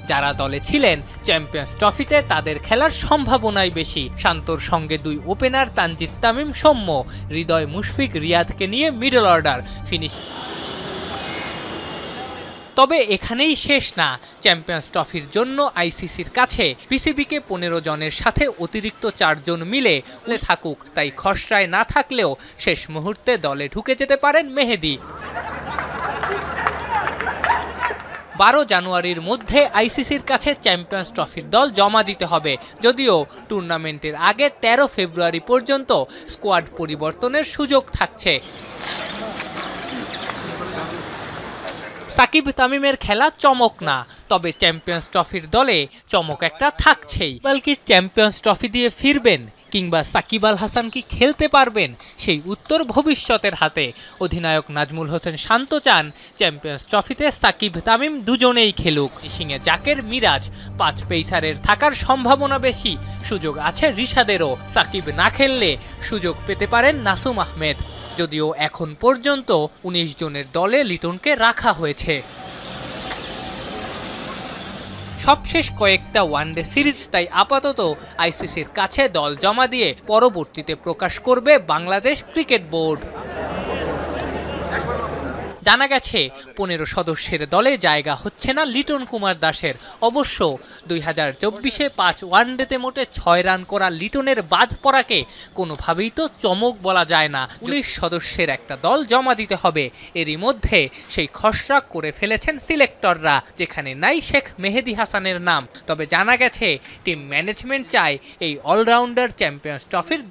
যারা দলে ছিলেন চ্যাম্পিয়ন্স ট্রফিতে তাদের খেলার সম্ভাবনাই বেশি। শান্তর সঙ্গে দুই ওপেনার তানজিদ তামিম, সৌম্য, হৃদয়, মুশফিক, রিয়াদকে নিয়ে মিডল অর্ডার ফিনিশ। তবে এখানেই শেষ না। চ্যাম্পিয়ন্স ট্রফির জন্য আইসিসির কাছে পিসিবিকে 15 জনের সাথে অতিরিক্ত 4 জন মিলে থাকুক, তাই খসড়ায় না থাকলেও শেষ মুহূর্তে দলে ঢুকে যেতে পারেন মেহেদী। 12 জানুয়ারির মধ্যে আইসিসির কাছে চ্যাম্পিয়ন্স ট্রফির দল জমা দিতে হবে, যদিও টুর্নামেন্টের আগে 13 ফেব্রুয়ারি পর্যন্ত স্কোয়াড পরিবর্তনের সুযোগ থাকছে। সাকিব তামিমের খেলা চমক না, তবে চ্যাম্পিয়ন্স ট্রফির দলে চমক একটা থাকছেই। বলকি চ্যাম্পিয়ন্স ট্রফি দিয়ে ফিরবেন কিংবা সাকিব আল হাসান কি খেলতে পারবেন, সেই উত্তর ভবিষ্যতের হাতে। অধিনায়ক নাজমুল হোসেন শান্ত চান চ্যাম্পিয়ন্স ট্রফিতে সাকিব তামিম দুজনেই খেলুক। ফিনিশিংয়ে জাকের, মিরাজ, 5 পেসারের থাকার সম্ভাবনা বেশি। সুযোগ আছে রিশাদেরও। সাকিব না খেললে সুযোগ পেতে পারেন নাসুম আহমেদ, যদিও এখন পর্যন্ত 19 জনের দলে লিটনকে রাখা হয়েছে। সবশেষ কয়েকটা ওয়ানডে সিরিজ, তাই আপাতত আইসিসির কাছে দল জমা দিয়ে পরবর্তীতে প্রকাশ করবে বাংলাদেশ ক্রিকেট বোর্ড। জানা গেছে 15 সদস্যের দলে জায়গা হচ্ছে না লিটন কুমার দাসের। অবশ্য 2024-এ 5 ওয়ানডেতে মোটে 6 রান করা লিটনের বাদ পড়াকে কোনোভাবেই তো চমক বলা যায় না। 19 সদস্যের একটা দল জমা দিতে হবে। এরই মধ্যে সেই খসড়া করে ফেলেছেন সিলেক্টররা, যেখানে নাই শেখ মেহেদী হাসানের নাম। তবে জানা গেছে টিম ম্যানেজমেন্ট চায় এই অলরাউন্ডার চ্যাম্পিয়ন্স ট্রফির